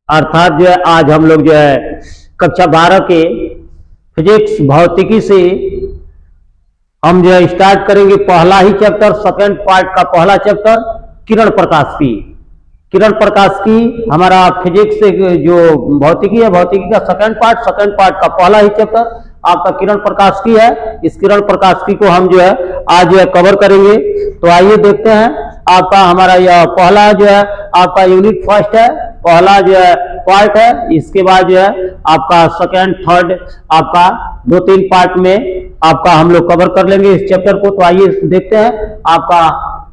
अर्थात जो है आज हम लोग जो है कक्षा 12 के फिजिक्स भौतिकी से हम जो है स्टार्ट करेंगे पहला ही चैप्टर, सेकंड पार्ट का पहला चैप्टर किरण प्रकाश की। किरण प्रकाश की हमारा फिजिक्स से जो भौतिकी है, भौतिकी का सेकंड पार्ट का पहला ही चैप्टर आपका किरण प्रकाश की है। इस किरण प्रकाश की को हम जो है आज जो है कवर करेंगे। तो आइए देखते हैं आपका हमारा यह पहला जो है आपका यूनिट फर्स्ट है, पहला जो है पार्ट है। इसके बाद जो है आपका सेकंड थर्ड आपका 2-3 पार्ट में आपका हम लोग कवर कर लेंगे इस चैप्टर को। तो आइए देखते हैं आपका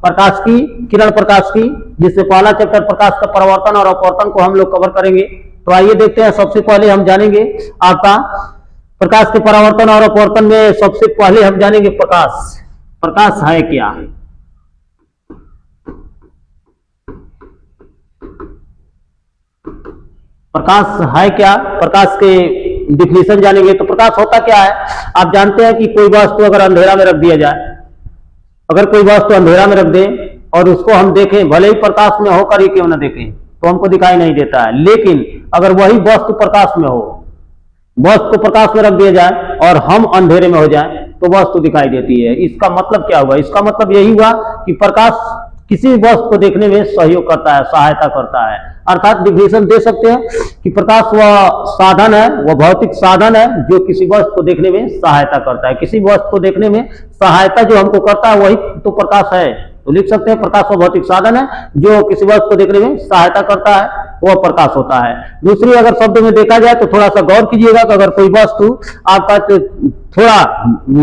प्रकाश की, किरण प्रकाश की, जिससे पहला चैप्टर प्रकाश का परावर्तन और अपवर्तन को हम लोग कवर करेंगे। तो आइए देखते हैं। सबसे पहले हम जानेंगे आपका प्रकाश के परावर्तन और अपवर्तन में सबसे पहले हम जानेंगे प्रकाश। प्रकाश है क्या? प्रकाश है क्या, प्रकाश के डिफिनेशन जानेंगे। तो प्रकाश होता क्या है? आप जानते हैं कि कोई वस्तु अगर अंधेरा में रख दिया जाए, अगर कोई वस्तु अंधेरा में रख दे और उसको हम देखें, भले ही प्रकाश में होकर ही क्यों ना देखें, तो हमको दिखाई नहीं देता है। लेकिन अगर वही वस्तु प्रकाश में हो, वस्तु को प्रकाश में रख दिया जाए और हम अंधेरे में हो जाए तो वस्तु दिखाई देती है। इसका मतलब क्या हुआ? इसका मतलब यही हुआ कि प्रकाश किसी वस्तु को देखने में सहयोग करता है, सहायता करता है। अर्थात डिफिनेशन दे सकते हैं कि प्रकाश वह साधन है, वह भौतिक साधन है जो किसी वस्तु को देखने में सहायता करता है। किसी वस्तु को देखने में सहायता जो हमको करता है वही तो प्रकाश है। तो लिख सकते हैं प्रकाश वह भौतिक साधन है जो किसी वस्तु को देखने में सहायता करता है, वह प्रकाश होता है। दूसरी अगर शब्द में देखा जाए तो थोड़ा सा गौर कीजिएगा कि अगर कोई वस्तु आपका थोड़ा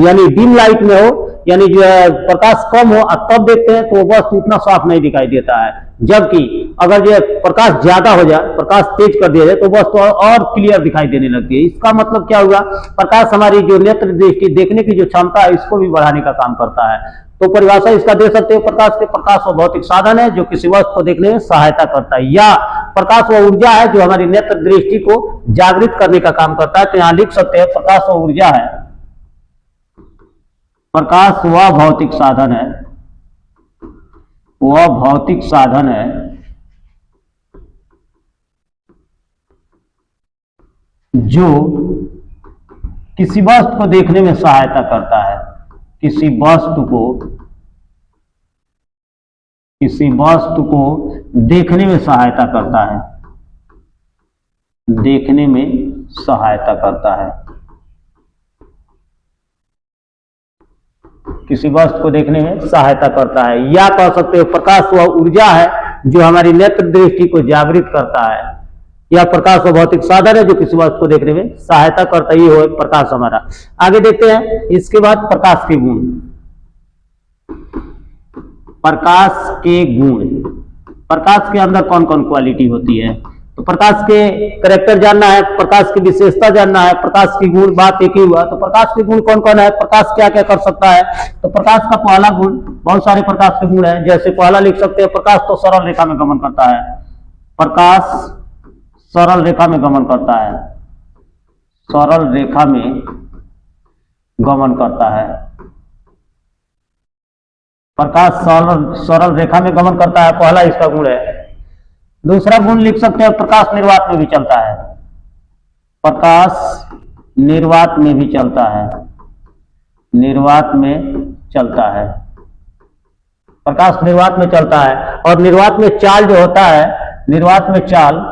यानी डिम लाइट में हो, यानी जो है प्रकाश कम हो, आप तब देखते हैं तो वो वस्तु उतना साफ नहीं दिखाई देता है। जबकि अगर जो प्रकाश ज्यादा हो जाए, प्रकाश तेज कर दिया जाए तो वस्तु और क्लियर दिखाई देने लगती है। इसका मतलब क्या हुआ? प्रकाश हमारी जो नेत्र दृष्टि, देखने की जो क्षमता है, इसको भी बढ़ाने का काम करता है। तो परिभाषा इसका दे सकते हो प्रकाश के, प्रकाश वह भौतिक साधन है जो किसी वस्तु को देखने में सहायता करता है, या प्रकाश वह ऊर्जा है जो हमारी नेत्र दृष्टि को जागृत करने का काम करता है। तो यहां लिख सकते हैं प्रकाश वह ऊर्जा है, प्रकाश वह भौतिक साधन है, वह भौतिक साधन है जो किसी वस्तु को देखने में सहायता करता है, किसी वस्तु को देखने में सहायता करता है, देखने में सहायता करता है, किसी वस्तु को देखने में सहायता करता है। या कह सकते हो प्रकाश वह ऊर्जा है जो हमारी नेत्र दृष्टि को जागृत करता है, या प्रकाश वह भौतिक साधन है जो किसी वस्तु को देखने में सहायता करता ही हो प्रकाश हमारा। आगे देखते हैं इसके बाद प्रकाश के गुण। प्रकाश के गुण, प्रकाश के अंदर कौन कौन क्वालिटी होती है? तो प्रकाश के कैरेक्टर जानना है, प्रकाश की विशेषता जानना है, प्रकाश की गुण, बात एक ही हुआ। तो प्रकाश के गुण कौन कौन है, प्रकाश क्या क्या कर सकता है? तो प्रकाश का पहला गुण, बहुत सारे प्रकाश के गुण है, जैसे पहला लिख सकते हैं प्रकाश तो सरल रेखा में गमन करता है। प्रकाश सरल रेखा में गमन करता है, सरल रेखा में गमन करता है। प्रकाश सरल रेखा में गमन करता है, पहला इसका गुण है। दूसरा गुण लिख सकते हैं प्रकाश निर्वात में भी चलता है, प्रकाश निर्वात में भी चलता है, निर्वात में चलता है, प्रकाश निर्वात में चलता है। और निर्वात में चाल जो होता है, निर्वात में चाल,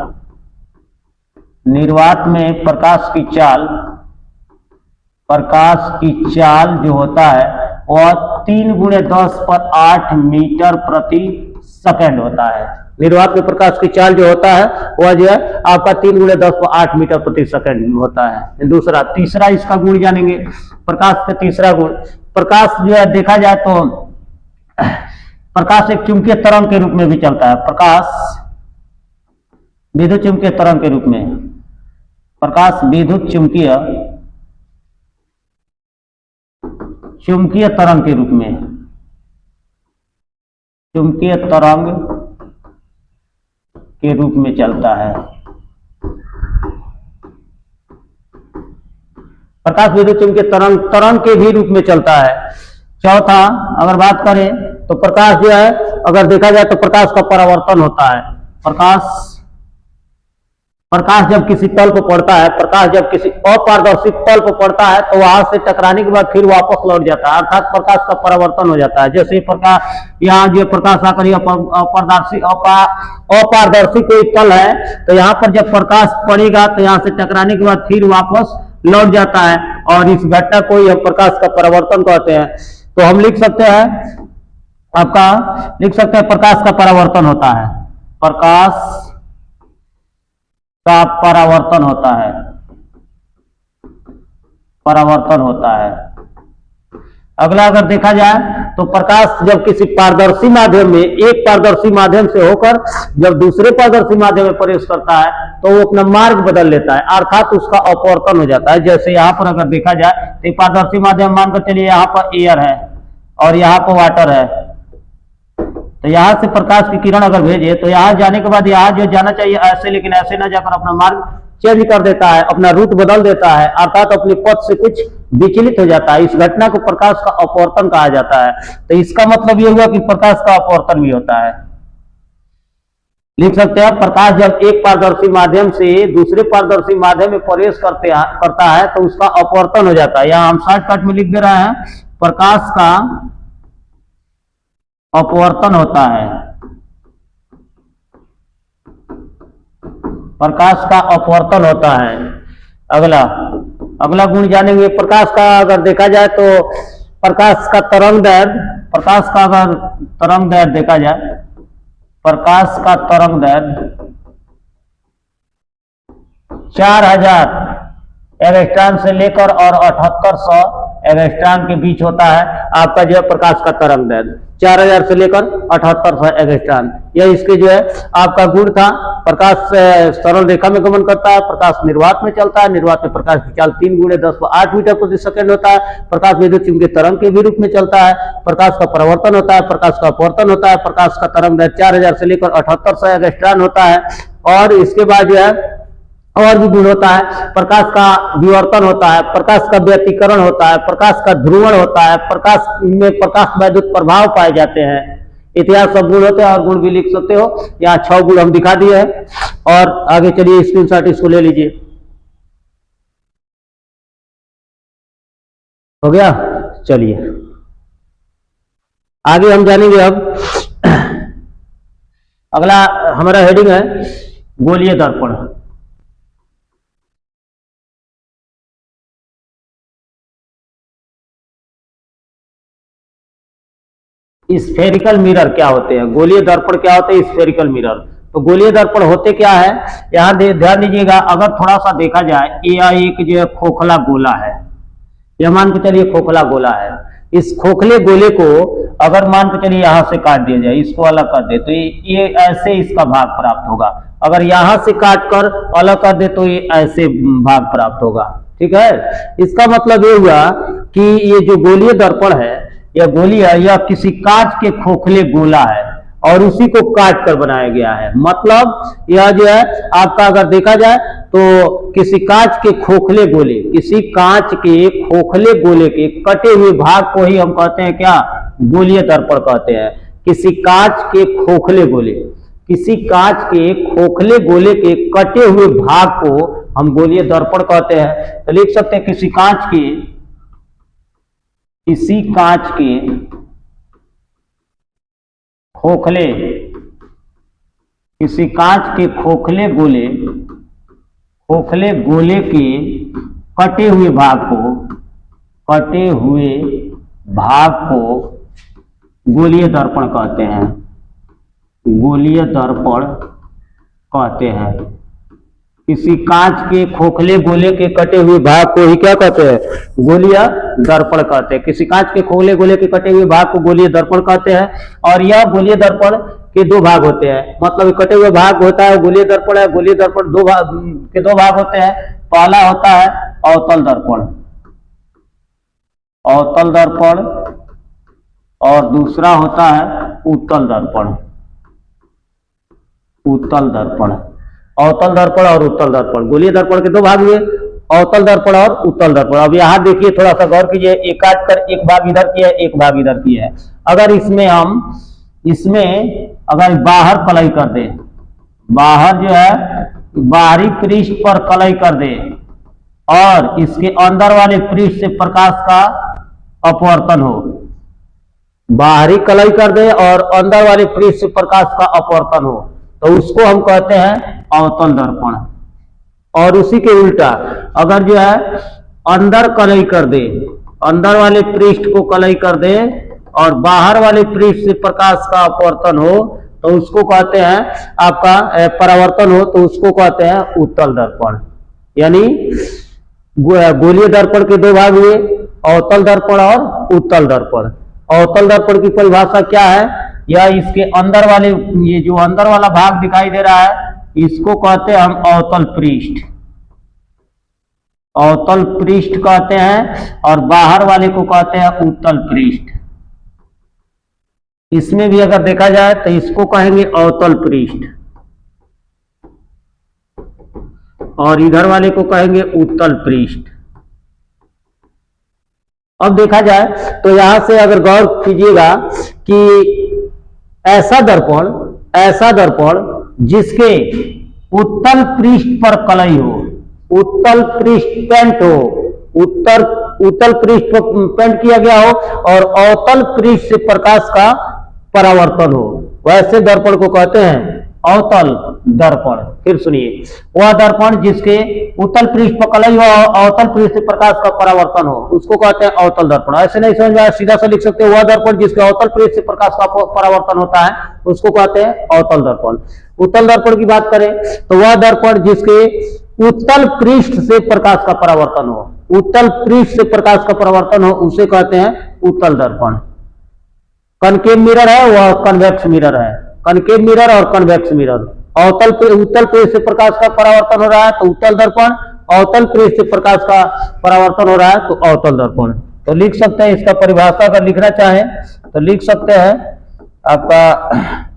निर्वात में प्रकाश की चाल, प्रकाश की चाल जो होता है वह 3×10⁸ मीटर प्रति सेकंड होता है। निर्वात में प्रकाश की चाल जो होता है वह जो है आपका 3×10⁸ मीटर प्रति सेकंड होता है। दूसरा, तीसरा इसका गुण जानेंगे, प्रकाश का तीसरा गुण, प्रकाश जो है देखा जाए तो प्रकाश एक चुंबकीय तरंग के रूप में भी चलता है। प्रकाश विद्युत चुंबकीय तरंग के रूप में, प्रकाश विद्युत चुंबकीय तरंग के रूप में, चुंबकीय तरंग के रूप में चलता है। प्रकाश विद्युत चुंबकीय तरंग के भी रूप में चलता है। चौथा अगर बात करें तो प्रकाश जो है अगर देखा जाए तो प्रकाश का परावर्तन होता है, प्रकाश प्रकाश जब किसी तल पर पड़ता है, प्रकाश जब किसी अपारदर्शी तल पर पड़ता है तो वहां से टकराने के बाद फिर वापस लौट जाता है, अर्थात प्रकाश का परावर्तन हो जाता है। जैसे प्रकाश यहाँ जो प्रकाश आकर अपारदर्शी कोई तल है तो यहाँ पर जब प्रकाश पड़ेगा तो यहाँ से टकराने के बाद फिर वापस लौट जाता है, और इस घटना को ही हम प्रकाश का परावर्तन कहते हैं। तो हम लिख सकते हैं, प्रकाश का परावर्तन होता है, प्रकाश का परावर्तन होता है। अगला अगर देखा जाए तो प्रकाश जब किसी पारदर्शी माध्यम में, एक पारदर्शी माध्यम से होकर जब दूसरे पारदर्शी माध्यम में प्रवेश करता है तो वो अपना मार्ग बदल लेता है, अर्थात उसका अपवर्तन हो जाता है। जैसे यहाँ पर अगर देखा जाए तो पारदर्शी माध्यम मानकर चलिए यहाँ पर एयर है और यहाँ पर वाटर है, तो यहाँ से प्रकाश की किरण अगर भेजे तो यहाँ जाने के बाद यहाँ जो जाना चाहिए ऐसे, लेकिन ऐसे ना जाकर अपना मार्ग चेंज कर देता है, अपना रूट बदल देता है, अर्थात अपने पथ से कुछ विचलित हो जाता है। इस घटना को प्रकाश का अपवर्तन कहा जाता है। तो इसका मतलब ये हुआ कि प्रकाश का अपवर्तन भी होता है। लिख सकते हैं, प्रकाश जब एक पारदर्शी माध्यम से दूसरे पारदर्शी माध्यम में प्रवेश करता है तो उसका अपवर्तन हो जाता है। यहाँ हम शॉर्टकट में लिख दे रहे हैं, प्रकाश का अपवर्तन होता है, प्रकाश का अपवर्तन होता है। अगला गुण जानेंगे प्रकाश का। अगर देखा जाए तो प्रकाश का तरंग दैर्घ्य, प्रकाश का अगर तरंग दैर्घ्य देखा जाए, प्रकाश का तरंग दैर्घ्य 4000 एंगस्ट्रॉम से लेकर और 7800 एंगस्ट्रॉम के बीच होता है आपका जो है प्रकाश का तरंग दैर्घ्य, 4000 से लेकर 7800 एंगस्ट्रॉम। यह इसके जो है आपका गुण था। प्रकाश सरल रेखा में गमन करता है, प्रकाश निर्वात में चलता है, निर्वात में प्रकाश की चाल 3 × 10⁸ मीटर प्रति सेकंड होता है, प्रकाश विद्युत चुंबकीय तरंग के विरूप में चलता है, प्रकाश का परावर्तन होता है, प्रकाश का अपवर्तन होता है, प्रकाश का तरंग दैर्घ्य 4000 से लेकर 7800 एंगस्ट्रॉम होता है। और इसके बाद जो है और भी गुण होता है, प्रकाश का विवर्तन होता है, प्रकाश का व्यतिकरण होता है, प्रकाश का ध्रुवण होता है, प्रकाश में प्रकाश वैद्युत प्रभाव पाए जाते हैं। इतिहास सब गुण होते हैं और गुण भी लिख सकते हो। यहाँ 6 गुण हम दिखा दिए हैं और आगे चलिए स्क्रीनशॉट इसको ले लीजिए। हो गया, चलिए आगे हम जानेंगे। अब अगला हमारा हेडिंग है गोलीय दर्पण। स्फेरिकल मिरर क्या होते हैं, गोलीय दर्पण क्या होते हैं, स्फेरिकल मिरर। तो गोलीय दर्पण होते क्या है, यहाँ ध्यान दीजिएगा। अगर थोड़ा सा देखा जाए, यह एक जो है खोखला गोला है, यह मान के चलिए खोखला गोला है। इस खोखले गोले को अगर मान के चलिए यहाँ से काट दिया जाए, इसको अलग कर दे तो ये ऐसे इसका भाग प्राप्त होगा। अगर यहाँ से काट कर अलग कर दे तो ये ऐसे भाग प्राप्त होगा। ठीक है, इसका मतलब ये हुआ कि ये जो गोलीय दर्पण है, यह गोली है, यह किसी कांच के खोखले गोला है और उसी को काट कर बनाया गया है। मतलब यह जो है आपका अगर देखा जाए तो किसी कांच के खोखले गोले, किसी कांच के खोखले गोले के कटे हुए भाग को ही हम कहते हैं क्या, गोलीय दर्पण कहते हैं। किसी कांच के खोखले गोले, किसी कांच के खोखले गोले के कटे हुए भाग को हम गोलीय दर्पण कहते हैं। तो लिख सकते हैं किसी कांच के खोखले, किसी कांच के खोखले गोले के कटे हुए भाग को गोलीय दर्पण कहते हैं, गोलीय दर्पण कहते हैं। किसी कांच के खोखले गोले के कटे हुए भाग को ही क्या कहते हैं, गोलीय दर्पण कहते हैं। किसी कांच के खोखले गोले के कटे हुए भाग को गोलीय दर्पण कहते हैं। और यह गोलीय दर्पण के 2 भाग होते हैं, मतलब कटे हुए भाग होता है गोलीय दर्पण है। गोलीय दर्पण 2 भाग होते हैं। पहला होता है अवतल दर्पण और दूसरा होता है उत्तल दर्पण। अवतल दर्पण और उत्तल दर्पण, गोलीय दर्पण के 2 भाग हुए, अवतल दर्पण और उत्तल दर्पण। अब यहाँ देखिए, थोड़ा सा गौर कीजिए, एक काट कर एक भाग इधर किया है, एक भाग इधर किया है। अगर इसमें अगर बाहर प्लाई कर दे, बाहर जो है बाहरी पृष्ठ पर कलई कर दे और इसके अंदर वाले पृष्ठ से प्रकाश का अपवर्तन हो। बाहरी कलई कर दे और अंदर वाले पृष्ठ से प्रकाश का अपवर्तन हो तो उसको हम कहते हैं अवतल दर्पण। और उसी के उल्टा अगर जो है अंदर कलई कर दे, अंदर वाले पृष्ठ को कलई कर दे और बाहर वाले पृष्ठ से प्रकाश का अपवर्तन हो तो उसको कहते हैं आपका परावर्तन हो तो उसको कहते हैं उत्तल दर्पण। यानी गोलीय दर्पण के दो भाग हुए, अवतल दर्पण और उत्तल दर्पण। अवतल दर्पण की परिभाषा क्या है? या इसके अंदर वाले, ये जो अंदर वाला भाग दिखाई दे रहा है इसको कहते हैं हम अवतल पृष्ठ, अवतल पृष्ठ कहते हैं, और बाहर वाले को कहते हैं उत्तल पृष्ठ। इसमें भी अगर देखा जाए तो इसको कहेंगे अवतल पृष्ठ और इधर वाले को कहेंगे उत्तल पृष्ठ। अब देखा जाए तो यहां से अगर गौर कीजिएगा कि ऐसा दर्पण जिसके उत्तल पृष्ठ पर कलई हो, उत्तल पृष्ठ पेंट हो, उत्तल पृष्ठ पर पेंट किया गया हो और अवतल पृष्ठ से प्रकाश का परावर्तन हो, वैसे दर्पण को कहते हैं अवतल दर्पण। फिर सुनिए, वह दर्पण जिसके उत्तल पृष्ठ पर कलई हो और अवतल पृष्ठ से प्रकाश का परावर्तन हो उसको कहते हैं अवतल दर्पण। ऐसे नहीं समझ में आया, सीधा सा लिख सकते हो, वह दर्पण जिसके अवतल पृष्ठ से प्रकाश का परावर्तन होता है उसको कहते हैं अवतल दर्पण। उत्तल दर्पण की बात करें तो वह दर्पण जिसके उत्तल पृष्ठ से प्रकाश का परावर्तन हो, उत्तल पृष्ठ से प्रकाश का परावर्तन हो उसे कहते हैं उत्तल दर्पण। कनकेव मिरर है वह कन्वेक्स मिरर है, कनकेव मिरर और कन्वेक्स मिरर। उत्तल पृष्ठ से प्रकाश का परावर्तन हो रहा है तो उत्तल दर्पण, अवतल पृष्ठ से प्रकाश का परावर्तन हो रहा है तो अवतल दर्पण। तो लिख सकते हैं, इसका परिभाषा अगर लिखना चाहें तो लिख सकते हैं आपका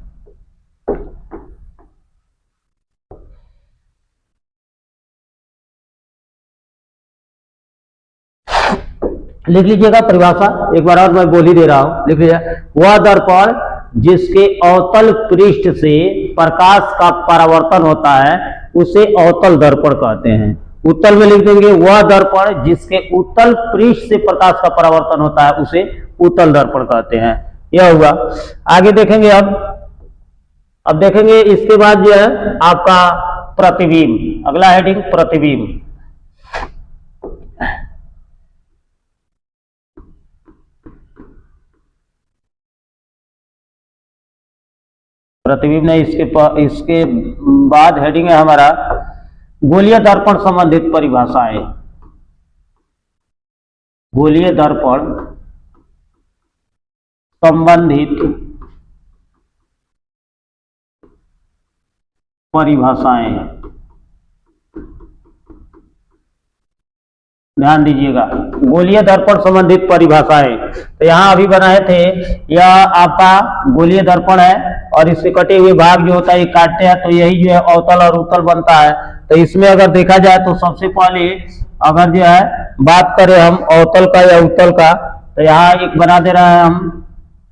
लिख लीजिएगा परिभाषा, एक बार और मैं बोल ही दे रहा हूं, लिख लीजिए। वह दर्पण जिसके अवतल पृष्ठ से प्रकाश का परावर्तन होता है उसे अवतल दर्पण कहते हैं। उत्तल में लिख देंगे वह दर्पण जिसके उत्तल पृष्ठ से प्रकाश का परावर्तन होता है उसे उत्तल दर्पण कहते हैं। यह हुआ। आगे देखेंगे अब देखेंगे इसके बाद जो है आपका प्रतिबिंब। अगला हेडिंग प्रतिबिंब। प्रतिबिंब नहीं, इसके बाद हेडिंग है हमारा गोलीय दर्पण संबंधित परिभाषाएं। गोलीय दर्पण संबंधित परिभाषाएं, ध्यान दीजिएगा, गोलीय दर्पण संबंधित परिभाषाएं। तो यहां अभी बनाए थे, यह आपका गोलीय दर्पण है और इसके कटे हुए भाग जो होता है ये काटते हैं तो यही जो है अवतल और उत्तल बनता है। तो इसमें अगर देखा जाए तो सबसे पहले अगर जो है बात करें हम अवतल का या उत्तल का तो यहाँ एक बना दे रहा है हम,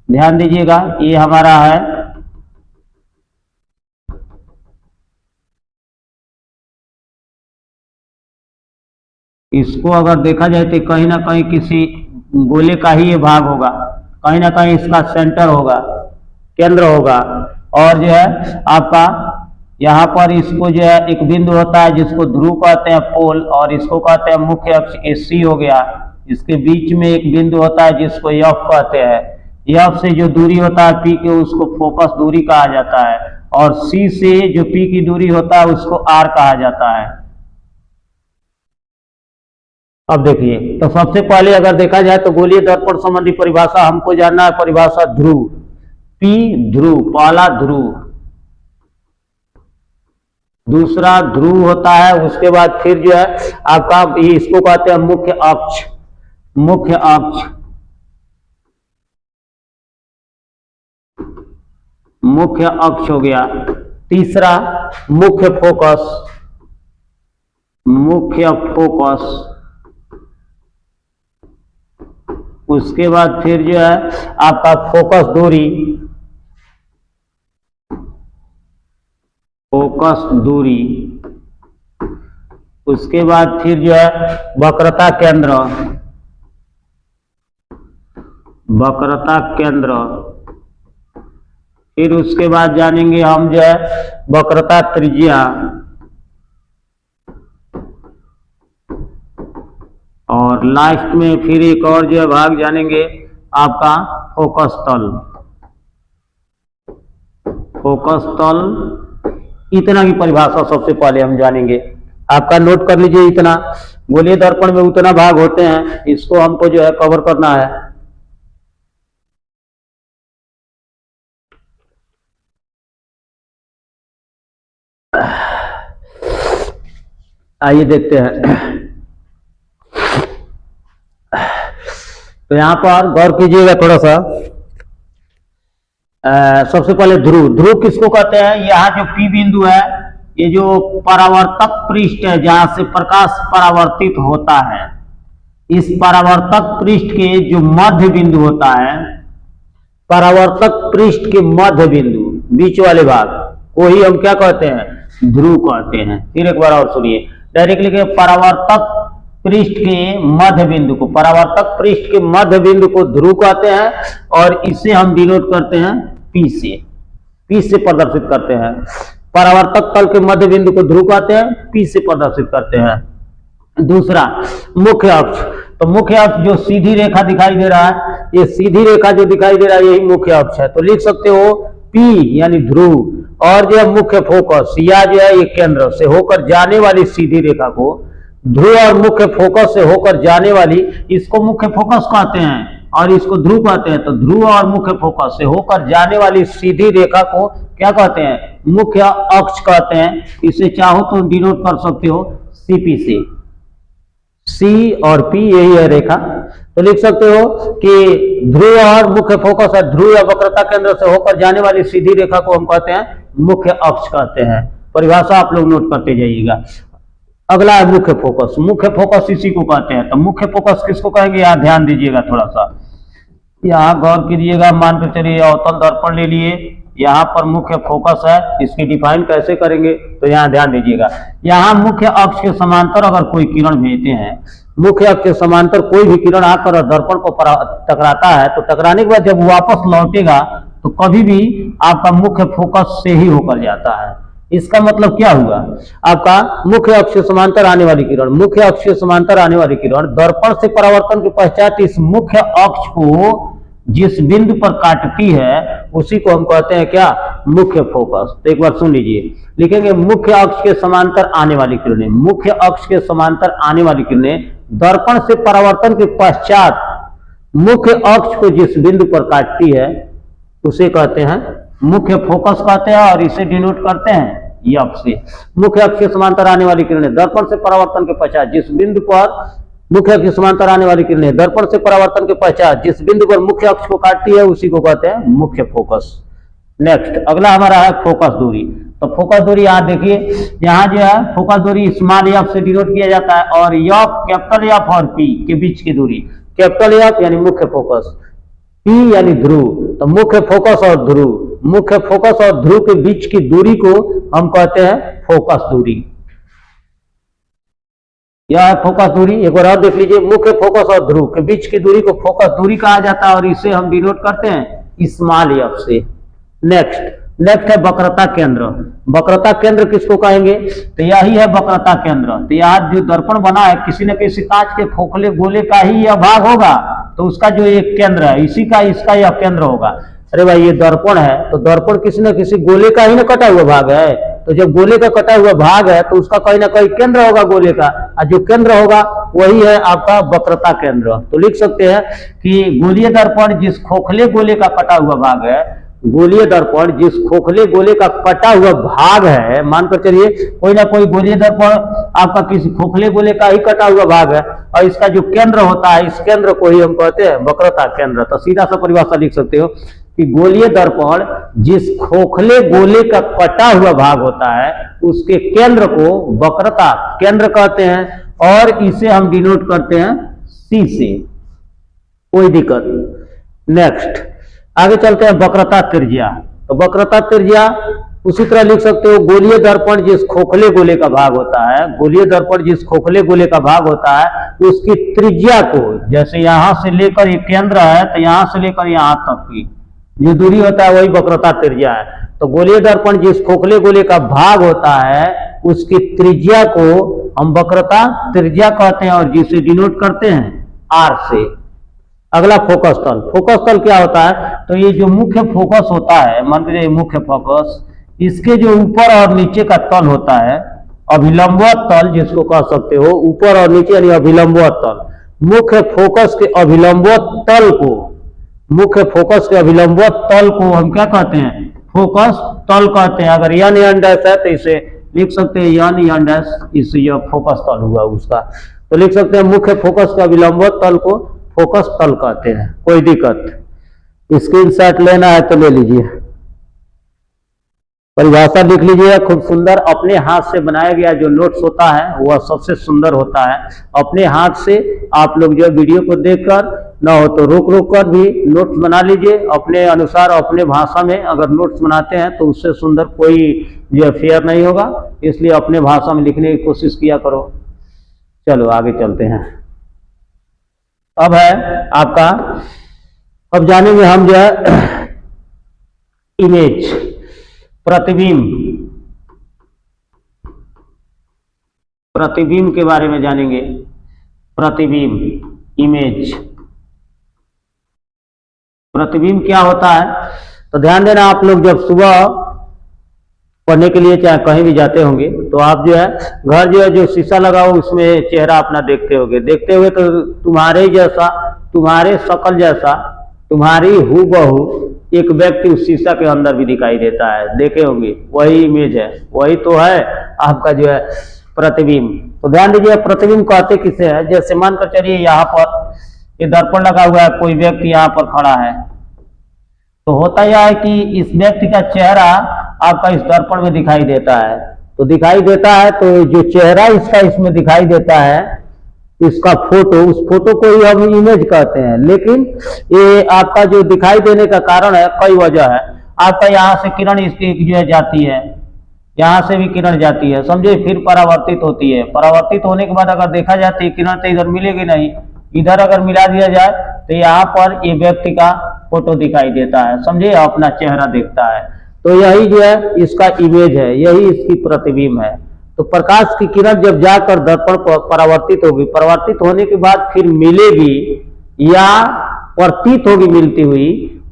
ध्यान दीजिएगा, ये हमारा है इसको अगर देखा जाए तो कहीं ना कहीं किसी गोले का ही ये भाग होगा, कहीं ना कहीं इसका सेंटर होगा, केंद्र होगा। और जो है आपका यहाँ पर इसको जो है एक बिंदु होता है जिसको ध्रुव कहते हैं, पोल, और इसको कहते हैं मुख्य अक्ष, सी हो गया। इसके बीच में एक बिंदु होता है जिसको एफ कहते हैं। एफ से जो दूरी होता है पी के उसको फोकस दूरी कहा जाता है, और सी से जो पी की दूरी होता है उसको आर कहा जाता है। अब देखिए, तो सबसे पहले अगर देखा जाए तो गोलीय दर्पण संबंधी परिभाषा हमको जानना है, परिभाषा ध्रुव, पी ध्रुव, पहला ध्रुव, दूसरा ध्रुव होता है। उसके बाद फिर जो है आपका इसको कहते हैं मुख्य अक्ष, मुख्य अक्ष, मुख्य अक्ष हो गया। तीसरा मुख्य फोकस, मुख्य फोकस। उसके बाद फिर जो है आपका फोकस दूरी, फोकस दूरी। उसके बाद फिर जो है वक्रता केंद्र, वक्रता केंद्र, फिर उसके बाद जानेंगे हम जो है वक्रता त्रिज्या, और लास्ट में फिर एक और जो है भाग जानेंगे आपका फोकस तल। फोकस तल, इतना की परिभाषा सबसे पहले हम जानेंगे। आपका नोट कर लीजिए, इतना गोलीय दर्पण में उतना भाग होते हैं, इसको हमको जो है कवर करना है। आइए देखते हैं। तो यहां पर गौर कीजिएगा थोड़ा सा। सबसे पहले ध्रुव, ध्रुव किसको कहते हैं? यहाँ जो P बिंदु है, ये जो परावर्तक पृष्ठ है जहां से प्रकाश परावर्तित होता है, इस परावर्तक पृष्ठ के जो मध्य बिंदु होता है, परावर्तक पृष्ठ के मध्य बिंदु, बीच वाले भाग को ही हम क्या कहते हैं? ध्रुव कहते हैं। फिर एक बार और सुनिए, डायरेक्टली के परावर्तक पृष्ठ के मध्य बिंदु को, परावर्तक पृष्ठ के मध्य बिंदु को ध्रुव कहते हैं, और इसे हम डिनोट करते हैं P से, P से प्रदर्शित करते हैं। परावर्तक तल के मध्य बिंदु को ध्रुव कहते हैं, P से प्रदर्शित करते हैं। दूसरा मुख्य अक्ष, तो मुख्य अक्ष जो सीधी रेखा दिखाई दे रहा है, ये सीधी रेखा जो दिखाई दे रहा है यही मुख्य अक्ष है। तो लिख सकते हो P यानी ध्रुव, और जो है मुख्य फोकस, या जो है ये केंद्र से होकर जाने वाली सीधी रेखा को ध्रुव और मुख्य फोकस से होकर जाने वाली, इसको मुख्य फोकस कहते हैं और इसको ध्रुव कहते हैं। तो ध्रुव और मुख्य फोकस से होकर जाने वाली सीधी रेखा को क्या कहते हैं? मुख्य अक्ष कहते हैं। इसे चाहो तो डिनोट कर सकते हो CP से, C और P यही है रेखा। तो लिख सकते हो कि ध्रुव और मुख्य फोकस है, ध्रुव या वक्रता केंद्र से होकर जाने वाली सीधी रेखा को हम कहते हैं मुख्य अक्ष कहते हैं। परिभाषा आप लोग नोट करते जाइएगा। अगला है मुख्य फोकस, मुख्य फोकस इसी को कहते हैं। तो मुख्य फोकस किसको कहेंगे? यहाँ ध्यान दीजिएगा थोड़ा सा, यहाँ गौर कीजिएगा। मान कर चलिए अवतल दर्पण ले लिए, यहाँ पर मुख्य फोकस है, इसकी डिफाइन कैसे करेंगे? तो यहाँ ध्यान दीजिएगा, यहाँ मुख्य अक्ष के समांतर अगर कोई किरण भेजते हैं, मुख्य अक्ष के समांतर कोई भी किरण आकर दर्पण को टकराता है, तो टकराने के बाद जब वापस लौटेगा तो कभी भी आपका मुख्य फोकस से ही होकर जाता है। इसका मतलब क्या हुआ? आपका मुख्य अक्ष से समांतर आने वाली किरण, मुख्य अक्ष से समांतर आने वाली किरण दर्पण से परावर्तन के पश्चात इस मुख्य अक्ष को जिस बिंदु पर काटती है उसी को हम कहते हैं क्या? मुख्य फोकस। तो एक बार सुन लीजिए, लिखेंगे मुख्य अक्ष के समांतर आने वाली किरणें, मुख्य अक्ष के समांतर आने वाली किरणें दर्पण से परावर्तन के पश्चात मुख्य अक्ष को जिस बिंदु पर काटती है उसे कहते हैं मुख्य फोकस कहते हैं, और इसे डिनोट करते हैं F से। मुख्य अक्ष के समांतर आने वाली किरणें दर्पण से परावर्तन के पश्चात जिस बिंदु पर मुख्य अक्ष के समांतर आने वाली किरणें दर्पण से परावर्तन के पश्चात जिस बिंदु पर मुख्य अक्ष को काटती है उसी को कहते हैं मुख्य फोकस। नेक्स्ट अगला हमारा है फोकस दूरी। तो फोकस दूरी यहाँ देखिए, यहाँ जो है फोकस दूरी स्मॉल F से डिनोट किया जाता है, और F कैपिटल F और P के बीच की दूरी, कैपिटल F यानी मुख्य फोकस, P यानी ध्रुव। तो मुख्य फोकस और ध्रुव, मुख्य फोकस और ध्रुव के बीच की दूरी को हम कहते हैं फोकस दूरी। यह है फोकस दूरी। एक बार और देख लीजिए, मुख्य फोकस और ध्रुव के बीच की दूरी को फोकस दूरी कहा जाता है, और इसे हम डिनोट करते हैं स्मॉल F से। नेक्स्ट है वक्रता केंद्र। वक्रता केंद्र किसको कहेंगे? तो यही है वक्रता केंद्र। तो यहाँ जो दर्पण बना है किसी न किसी कांच के खोखले गोले का ही यह भाग होगा, तो उसका जो एक केंद्र है इसी का इसका यह केंद्र होगा। अरे भाई ये दर्पण है, तो दर्पण किसी न किसी गोले का ही ना कटा हुआ भाग है, तो जब गोले का कटा हुआ भाग है तो उसका कहीं ना कहीं केंद्र होगा गोले का, और जो केंद्र होगा वही है आपका वक्रता केंद्र। तो लिख सकते हैं कि गोलीय दर्पण जिस खोखले गोले का कटा हुआ भाग है, गोलीय दर्पण जिस खोखले गोले का कटा हुआ भाग है, मानकर चलिए कोई ना कोई गोलीय दर्पण आपका किसी खोखले गोले का ही कटा हुआ भाग है, और इसका जो केंद्र होता है इस केंद्र को ही हम कहते हैं वक्रता केंद्र। तो सीधा सा परिभाषा लिख सकते हो कि गोलीय दर्पण जिस खोखले गोले का कटा हुआ भाग होता है उसके केंद्र को वक्रता केंद्र कहते हैं, और इसे हम डिनोट करते हैं C से। कोई दिक्कत? नेक्स्ट आगे चलते हैं वक्रता त्रिज्या। तो वक्रता त्रिज्या उसी तरह लिख सकते हो गोलीय दर्पण जिस खोखले गोले का भाग होता है, गोलीय दर्पण जिस खोखले गोले का भाग होता है उसकी त्रिज्या को, जैसे यहां से लेकर ये केंद्र है तो यहां से लेकर यहां तक की जो दूरी होता है वही वक्रता त्रिज्या है। तो गोलीय दर्पण जिस खोखले गोले का भाग होता है उसकी त्रिज्या को हम वक्रता त्रिज्या कहते हैं और जिसे डिनोट करते हैं आर से। अगला फोकस तल। फोकस तल क्या होता है? तो ये जो मुख्य फोकस होता है, मान लीजिए मुख्य फोकस, इसके जो ऊपर और नीचे का तल होता है, अभिलंबवत तल जिसको कह सकते हो, ऊपर और नीचे यानी अभिलंबवत तल। मुख्य फोकस के अभिलंबवत तल को, मुख्य फोकस के अभिलंबवत तल को हम क्या कहते हैं? फोकस तल कहते हैं। अगर यन यन डैश है तो इसे लिख सकते हैं यन यन डैश, इससे यह फोकस तल हुआ उसका। तो लिख सकते हैं मुख्य फोकस के अभिलंबवत तल को फोकस तल कहते हैं। कोई दिक्कत? स्क्रीनशॉट लेना है तो ले लीजिए, परिभाषा लिख लीजिए। खूब सुंदर अपने हाथ से बनाया गया जो नोट्स होता है वह सबसे सुंदर होता है। अपने हाथ से आप लोग जो वीडियो को देखकर, ना हो तो रोक रोक कर भी नोट्स बना लीजिए अपने अनुसार, अपने भाषा में। अगर नोट्स बनाते हैं तो उससे सुंदर कोई जो फेयर नहीं होगा, इसलिए अपने भाषा में लिखने की कोशिश किया करो। चलो आगे चलते हैं। अब है आपका, अब जानेंगे हम जो है इमेज, प्रतिबिंब। प्रतिबिंब के बारे में जानेंगे। प्रतिबिंब, इमेज। प्रतिबिंब क्या होता है? तो ध्यान देना, आप लोग जब सुबह पढ़ने के लिए चाहे कहीं भी जाते होंगे तो आप जो है घर जो है जो शीशा लगा हो उसमें चेहरा अपना देखते होंगे। देखते हुए तो तुम्हारे जैसा, तुम्हारे शक्ल जैसा, तुम्हारी हूबहू एक व्यक्ति उस शीशा के अंदर भी दिखाई देता है, देखे होंगे। वही इमेज है, वही तो है आपका जो है प्रतिबिंब। तो ध्यान दीजिए, प्रतिबिंब कहते किसे है? जैसे मानकर चलिए यहाँ पर ये दर्पण लगा हुआ है, कोई व्यक्ति यहाँ पर खड़ा है, तो होता यह है कि इस व्यक्ति का चेहरा आपका इस दर्पण में दिखाई देता है। तो दिखाई देता है तो जो चेहरा इसका इसमें दिखाई देता है, इसका फोटो, उस फोटो को ही हम इमेज कहते हैं। लेकिन ये आपका जो दिखाई देने का कारण है, कई वजह है। आपका यहाँ से किरण इसकी जो है जाती है, यहाँ से भी किरण जाती है, समझे, फिर परावर्तित होती है। परावर्तित होने के बाद अगर देखा जाए तो किरण तो इधर मिलेगी नहीं, इधर अगर मिला दिया जाए तो यहाँ पर ये व्यक्ति का फोटो दिखाई देता है, समझे, अपना चेहरा दिखता है। तो यही जो है इसका इमेज है, यही इसकी प्रतिबिंब है। तो प्रकाश की किरण जब जाकर दर्पण पर परावर्तित होगी, परावर्तित होने के बाद फिर मिलेगी या प्रतीत होगी मिलती हुई,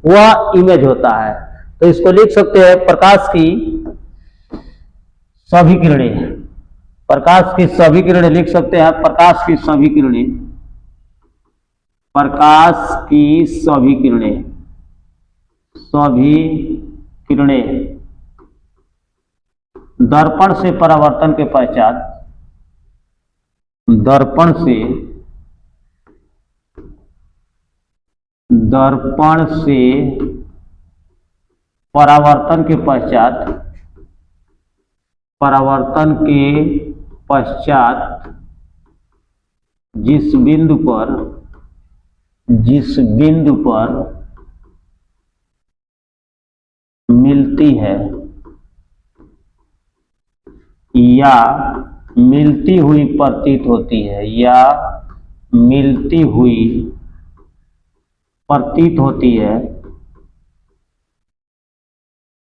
वह इमेज होता है। तो इसको लिख सकते हैं प्रकाश की सभी किरणें। प्रकाश की सभी किरणें लिख सकते हैं, प्रकाश की सभी किरणें, प्रकाश की सभी किरणें, सभी किरणें दर्पण से परावर्तन के पश्चात, दर्पण से परावर्तन के पश्चात, परावर्तन के पश्चात जिस बिंदु पर मिलती है या मिलती हुई प्रतीत होती है, या मिलती हुई प्रतीत होती है,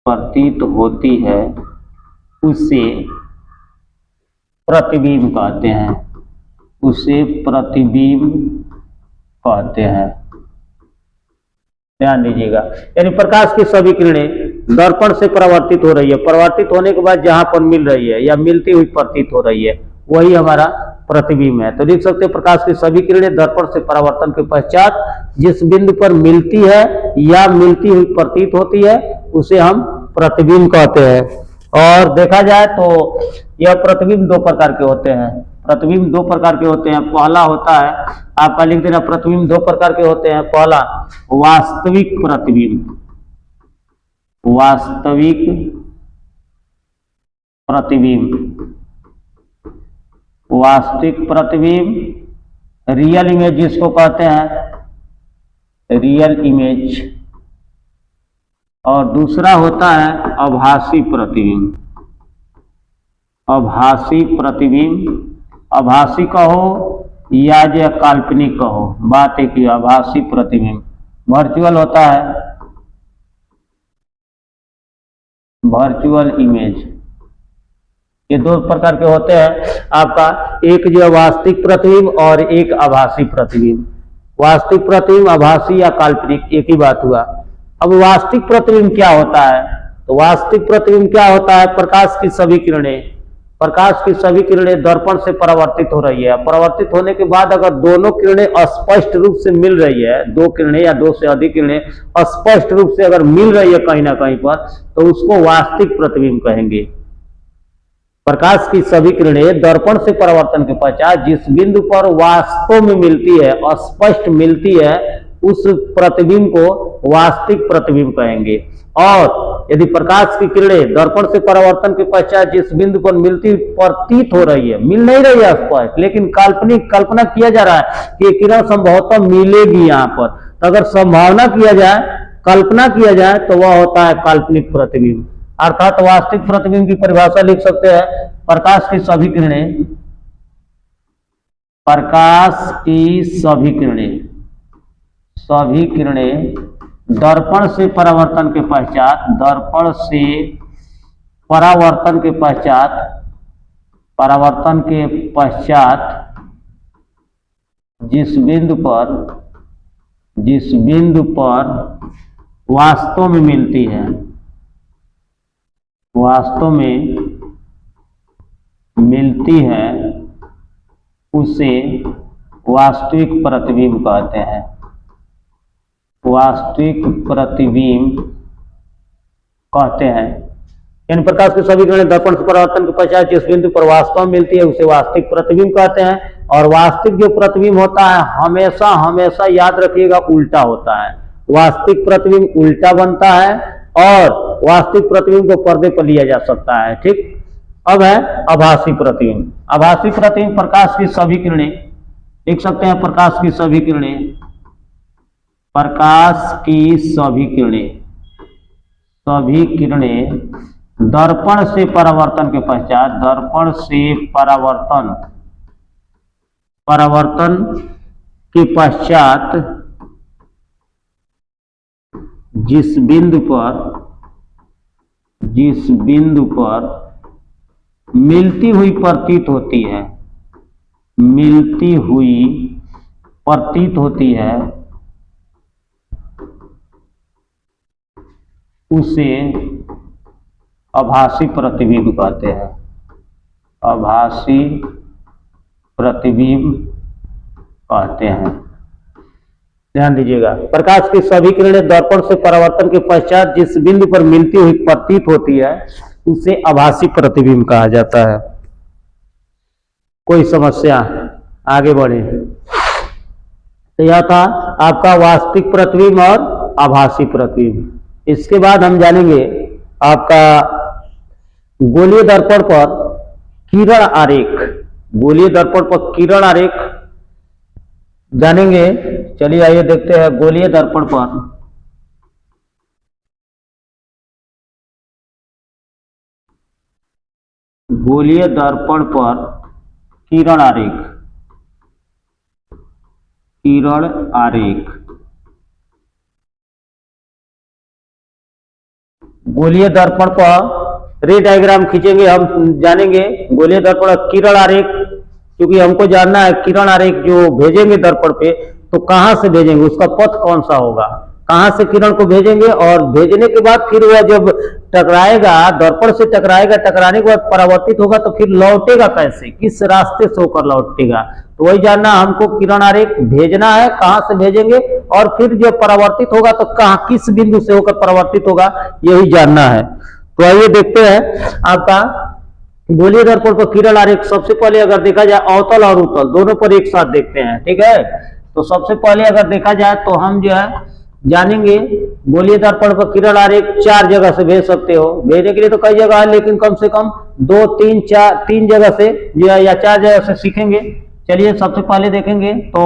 प्रतीत होती है, उसे प्रतिबिंब कहते हैं, उसे प्रतिबिंब कहते हैं। ध्यान दीजिएगा, यानी प्रकाश की सभी किरणें दर्पण से परावर्तित हो रही है, परावर्तित होने के बाद जहां पर मिल रही है या मिलती हुई प्रतीत हो रही है, वही हमारा प्रतिबिंब है। तो लिख सकते हैं प्रकाश की सभी किरणें दर्पण से परावर्तन के पश्चात जिस बिंदु पर मिलती है या मिलती हुई प्रतीत होती है उसे हम प्रतिबिंब कहते हैं। और देखा जाए तो यह प्रतिबिंब दो प्रकार के होते हैं। प्रतिबिंब दो प्रकार के होते हैं। पहला होता है, आपका लिख देना, प्रतिबिंब दो प्रकार के होते हैं। पहला वास्तविक प्रतिबिंब, वास्तविक प्रतिबिंब, वास्तविक प्रतिबिंब, रियल इमेज जिसको कहते हैं, रियल इमेज, और दूसरा होता है आभासी प्रतिबिंब। आभासी प्रतिबिंब, आभासी कहो या जो काल्पनिक कहो, बात एक ही। आभासी प्रतिबिंब वर्चुअल होता है, वर्चुअल इमेज। ये दो प्रकार के होते हैं आपका, एक जो वास्तविक प्रतिबिंब और एक आभासी प्रतिबिंब। वास्तविक प्रतिबिंब, आभासी या काल्पनिक एक ही बात हुआ। अब वास्तविक प्रतिबिंब क्या होता है? तो वास्तविक प्रतिबिंब क्या होता है? प्रकाश की सभी किरणें, प्रकाश की सभी किरणें दर्पण से परावर्तित हो रही है। परावर्तित होने के बाद अगर दोनों किरणें स्पष्ट रूप से मिल रही है, दो किरणें या दो से अधिक किरणें स्पष्ट रूप से अगर मिल रही है कहीं ना कहीं पर, तो उसको वास्तविक प्रतिबिंब कहेंगे। प्रकाश की सभी किरणें दर्पण से परावर्तन के पश्चात जिस बिंदु पर वास्तव में मिलती है, स्पष्ट मिलती है, उस प्रतिबिंब को वास्तविक प्रतिबिंब कहेंगे। और यदि प्रकाश की किरणें दर्पण से परावर्तन के पश्चात जिस बिंदु पर मिलती प्रतीत हो रही है, मिल नहीं रही है स्पष्ट, लेकिन काल्पनिक कल्पना किया जा रहा है कि किरण संभवतः मिलेगी यहाँ पर, तो अगर संभावना किया जाए, कल्पना किया जाए, तो वह होता है काल्पनिक प्रतिबिंब। अर्थात वास्तविक प्रतिबिंब की परिभाषा लिख सकते हैं, प्रकाश की सभी किरणें, प्रकाश की सभी किरणें, सभी किरणें दर्पण से परावर्तन के पश्चात, दर्पण से परावर्तन के पश्चात, परावर्तन के पश्चात जिस बिंदु पर वास्तव में मिलती है, वास्तव में मिलती है, उसे वास्तविक प्रतिबिंब कहते हैं। वास्तविक प्रतिबिंब कहते हैं। यानी प्रकाश की सभी किरणें दर्पण से परावर्तन के पश्चात जिस बिंदु पर वास्तव में मिलती है, उसे वास्तविक प्रतिबिंब कहते हैं। और वास्तविक जो प्रतिबिंब होता है हमेशा हमेशा याद रखिएगा उल्टा होता है। वास्तविक प्रतिबिंब उल्टा बनता है और वास्तविक प्रतिबिंब को पर्दे पर लिया जा सकता है। ठीक। अब है आभासी प्रतिबिंब। आभासी प्रतिबिंब प्रकाश की सभी किरणें, लिख सकते हैं प्रकाश की सभी किरणें, प्रकाश की सभी किरणें, सभी किरणें दर्पण से परावर्तन के पश्चात, दर्पण से परावर्तन के पश्चात जिस बिंदु पर मिलती हुई प्रतीत होती है, मिलती हुई प्रतीत होती है, उसे आभासी प्रतिबिंब कहते हैं। आभासी प्रतिबिंब कहते हैं। ध्यान दीजिएगा, प्रकाश की सभी किरणें दर्पण से परावर्तन के पश्चात जिस बिंदु पर मिलती हुई प्रतीत होती है, उसे आभासी प्रतिबिंब कहा जाता है। कोई समस्या? आगे बढ़े। तो यह था आपका वास्तविक प्रतिबिंब और आभासी प्रतिबिंब। इसके बाद हम जानेंगे आपका गोलीय दर्पण पर किरण आरेख। गोलीय दर्पण पर किरण आरेख जानेंगे। चलिए आइए देखते हैं गोलीय दर्पण पर किरण आरेख। किरण आरेख, गोलीय दर्पण पर रे डायग्राम खींचेंगे। हम जानेंगे गोलीय दर्पण किरण आरेख, क्योंकि हमको जानना है किरण आरेख जो भेजेंगे दर्पण पे तो कहां से भेजेंगे, उसका पथ कौन सा होगा, कहां से किरण को भेजेंगे, और भेजने के बाद फिर वह जब टकराएगा, दर्पण से टकराएगा, टकराने के बाद परावर्तित होगा तो फिर लौटेगा कैसे, किस रास्ते से होकर लौटेगा, तो वही जानना हमको। किरण आरेख भेजना है, कहां से भेजेंगे, और फिर जब परावर्तित होगा तो कहां, किस बिंदु से होकर परावर्तित होगा, यही जानना है। तो आइए देखते हैं आपका गोलीय दर्पण पर किरण आरेख। सबसे पहले अगर देखा जाए अवतल और उत्तल दोनों पर एक साथ देखते हैं, ठीक है। तो सबसे पहले अगर देखा जाए तो हम जो है जानेंगे गोलीय दर्पण पर किरण आरेख 4 जगह से भेज सकते हो। भेजने के लिए तो कई जगह है, लेकिन कम से कम 2, 3, 4 3 जगह से या 4 जगह से सीखेंगे। चलिए सबसे पहले देखेंगे तो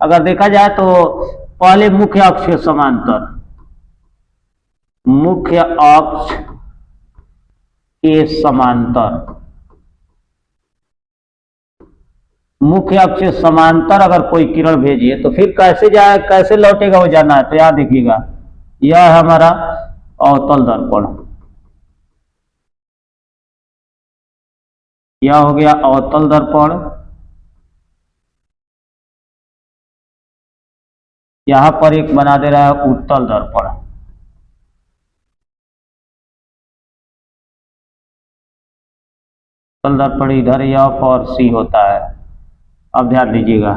अगर देखा जाए तो पहले मुख्य अक्ष के समांतर, मुख्य अक्ष के समांतर, मुख्य अक्ष से समांतर अगर कोई किरण भेजिए तो फिर कैसे जाए, कैसे लौटेगा वो जाना है। तो याद देखिएगा, यह है हमारा अवतल दर्पण, यह हो गया अवतल दर्पण। यहां पर एक बना दे रहा है उत्तल दर्पण। उत्तल दर्पण इधर एफ और सी होता है। अब ध्यान दीजिएगा,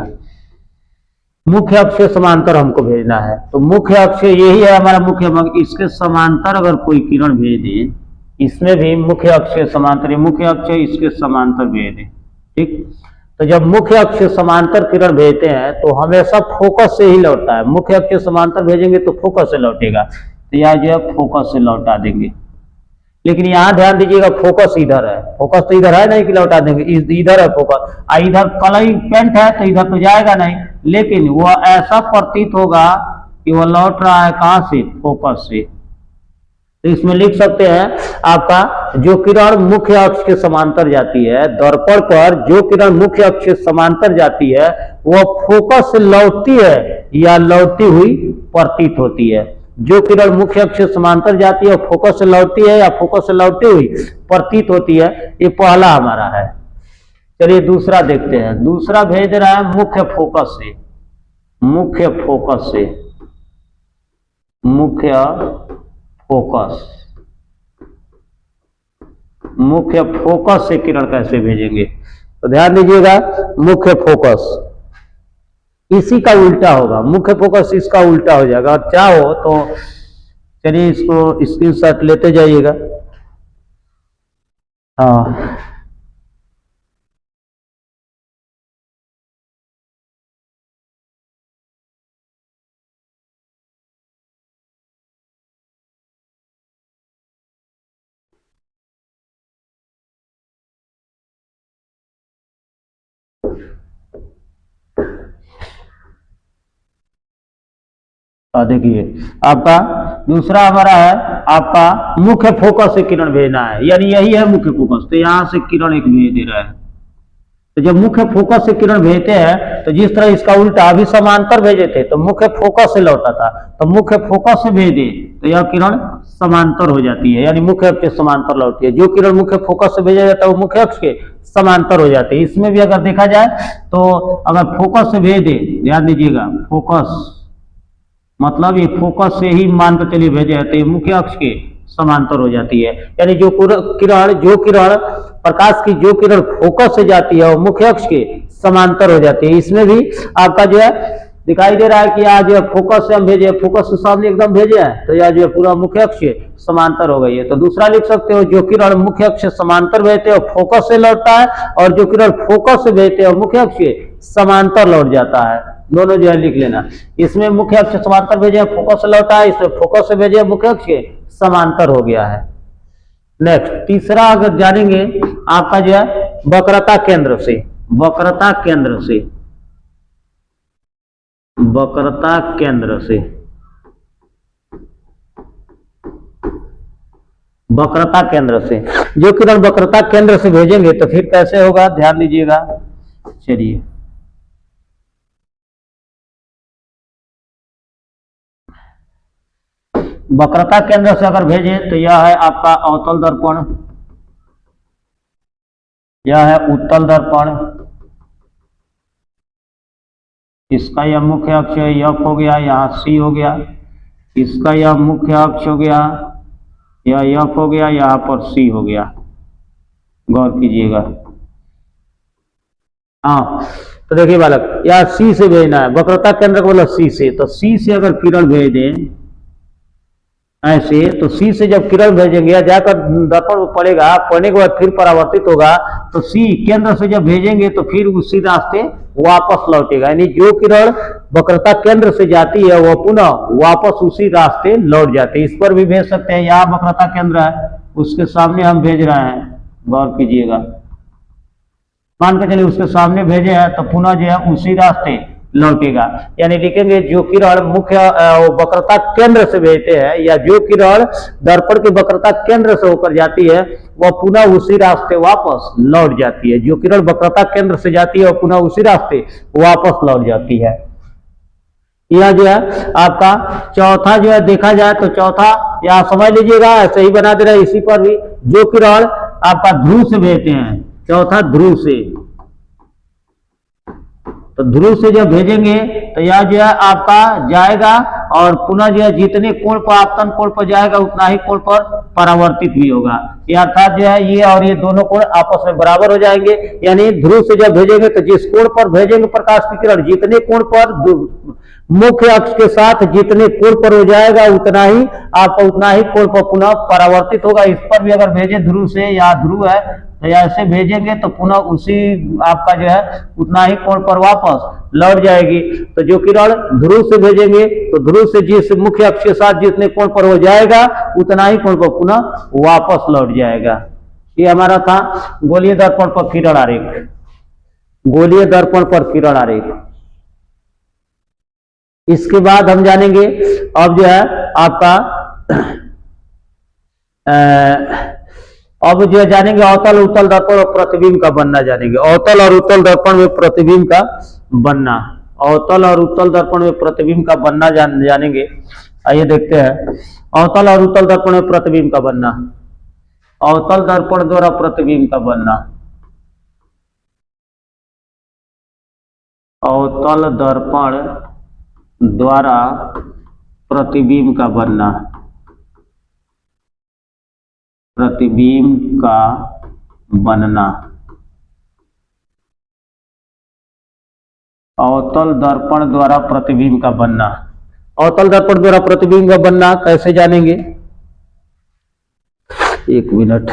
मुख्य अक्ष से समांतर हमको भेजना है, तो मुख्य अक्ष यही है हमारा मुख्य अक्ष। इसके समांतर अगर कोई किरण भेज दे, इसमें भी मुख्य अक्ष से समांतर, मुख्य अक्ष इसके समांतर भेज दे, ठीक। तो जब मुख्य अक्ष से समांतर किरण भेजते हैं तो हमेशा फोकस से ही लौटता है। मुख्य अक्ष से समांतर भेजेंगे तो फोकस से लौटेगा, तो यह जो है फोकस से लौटा देंगे। लेकिन यहाँ ध्यान दीजिएगा, फोकस इधर है, फोकस तो इधर है नहीं कि लौटा देंगे, इधर है फोकस। इधर कलई पेंट है तो इधर तो जाएगा नहीं, लेकिन वह ऐसा प्रतीत होगा कि वह लौट रहा है कहां से, फोकस से। तो इसमें लिख सकते हैं आपका, जो किरण मुख्य अक्ष के समांतर जाती है, दर्पण पर जो किरण मुख्य अक्ष के समांतर जाती है वह फोकस से लौटती है या लौटती हुई प्रतीत होती है। जो किरण मुख्य अक्ष से समांतर जाती है फोकस से लौटती है या फोकस से लौटती हुई प्रतीत होती है। ये पहला हमारा है। चलिए दूसरा देखते हैं। दूसरा भेज रहा है मुख्य फोकस से, मुख्य फोकस से, मुख्य फोकस, मुख्य फोकस से किरण कैसे भेजेंगे। तो ध्यान दीजिएगा, मुख्य फोकस इसी का उल्टा होगा, मुख्य फोकस इसका उल्टा हो जाएगा। और चाहो तो चलिए इसको स्क्रीनशॉट लेते जाइएगा। हाँ, देखिए आपका दूसरा हमारा है, आपका मुख्य फोकस से किरण भेजना है, यानी यही है मुख्य फोकस। तो यहां से किरण एक भेज दे रहा है। तो जब मुख्य फोकस से किरण भेजते हैं तो जिस तरह इसका उल्टा, अभी समांतर भेजे थे तो मुख्य फोकस से लौटा था, तो मुख्य फोकस से भेजे तो यह किरण समांतर हो जाती है, यानी मुख्य अक्ष के समांतर लौटती है। जो किरण मुख्य फोकस से भेजा जाता है वो मुख्य अक्ष के समांतर हो जाते हैं। इसमें भी अगर देखा जाए तो अगर फोकस से भेज दे, ध्यान दीजिएगा, फोकस मतलब ये फोकस से ही मान कर चलिए भेजे जाते हैं, मुख्य अक्ष के समांतर हो जाती है। यानी जो किरण प्रकाश की जो किरण फोकस से जाती है वो मुख्य अक्ष के समांतर हो जाती है। इसमें भी आपका जो है दिखाई दे रहा है कि आज फोकस से हम भेजे, फोकस के सामने एकदम भेजे हैं तो यह जो है पूरा मुख्य अक्ष के समांतर हो गई है। तो दूसरा लिख सकते हो, जो किरण मुख्य अक्ष से समांतर भेजते हो फोकस से लौटता है, और जो किरण फोकस से भेजते हो मुख्य अक्ष के समांतर लौट जाता है। दोनों जो है लिख लेना। इसमें मुख्य अक्ष समांतर भेजे फोकस से लौटा है, इसमें फोकस से भेजे मुख्य अक्ष के समांतर हो गया है। नेक्स्ट तीसरा अगर जानेंगे आपका जो है वक्रता केंद्र से, वक्रता केंद्र से, वक्रता केंद्र से, वक्रता केंद्र से जो किरण वक्रता केंद्र से भेजेंगे तो फिर कैसे होगा, ध्यान दीजिएगा। चलिए वक्रता केंद्र से अगर भेजे तो यह है आपका अवतल दर्पण, यह है उत्तल दर्पण, इसका यह मुख्य अक्ष एफ हो गया, यहाँ सी हो गया, इसका यह मुख्य अक्ष हो गया, यह एफ हो गया, यहाँ पर सी हो गया। गौर कीजिएगा। हाँ तो देखिए बालक, यह सी से भेजना है, वक्रता केंद्र को बोला सी से, तो सी से अगर किरण भेज दें ऐसे, तो सी से जब किरण भेजेंगे या जाकर दर्पण पड़ेगा, पड़ने के बाद फिर परावर्तित होगा, तो सी केंद्र से जब भेजेंगे तो फिर उसी रास्ते वापस लौटेगा। यानी जो किरण वक्रता केंद्र से जाती है वह पुनः वापस उसी रास्ते लौट जाती है। इस पर भी भेज सकते हैं, यहाँ वक्रता केंद्र है उसके सामने हम भेज रहे हैं, गौर कीजिएगा। मान के चलिए उसके सामने भेजे हैं तो पुनः जो है उसी रास्ते लौटेगा। यानी लिखेंगे जो किरण मुख्य वक्रता केंद्र से भेजते हैं या जो किरण दर्पण के वक्रता केंद्र से होकर जाती है वह पुनः उसी रास्ते वापस लौट जाती है। जो किरण वक्रता केंद्र से जाती है वह पुनः उसी रास्ते वापस लौट जाती है। यह जो है आपका चौथा जो है देखा जाए तो चौथा यहां समझ लीजिएगा, ऐसे ही बना दे रहा है इसी पर भी। जो किरण आपका ध्रुव से भेजते हैं, चौथा ध्रुव से, तो ध्रुव से जब भेजेंगे तो यह जो है आपका जाएगा और पुनः जो है जितने कोण पर आपतन कोण पर जाएगा उतना ही कोण पर परावर्तित भी होगा। ये अर्थात जो है ये और ये दोनों कोण आपस में बराबर हो जाएंगे। यानी ध्रुव से जब भेजेंगे तो जिस कोण पर भेजेंगे प्रकाश की किरण, जितने कोण पर मुख्य अक्ष के साथ जितने कोण पर हो जाएगा उतना ही कोण पर पुनः परावर्तित होगा। इस पर भी अगर भेजे ध्रुव से, या ध्रुव है तो ऐसे भेजेंगे तो पुनः उसी आपका जो है उतना ही कोण पर वापस लौट जाएगी। तो जो किरण ध्रुव से भेजेंगे तो ध्रुव से जिस मुख्य अक्ष के साथ जितने कोण पर हो जाएगा उतना ही कोण पर पुनः वापस लौट जाएगा। ये हमारा था गोलीय दर्पण पर किरण आरेख। गोलीय दर्पण पर किरण आरेख। इसके बाद हम जानेंगे अब जो है आपका अब जो जानेंगे अवतल उत्तल दर्पण और प्रतिबिंब का बनना जानेंगे। अवतल और उत्तल दर्पण में प्रतिबिंब का बनना, अवतल और उत्तल दर्पण में प्रतिबिंब का बनना जानेंगे। आइए देखते हैं अवतल और उत्तल दर्पण में प्रतिबिंब का बनना। अवतल दर्पण द्वारा प्रतिबिंब का बनना, अवतल दर्पण द्वारा प्रतिबिंब का बनना, प्रतिबिंब का बनना। अवतल दर्पण द्वारा प्रतिबिंब का बनना। अवतल दर्पण द्वारा प्रतिबिंब का बनना कैसे जानेंगे? एक मिनट।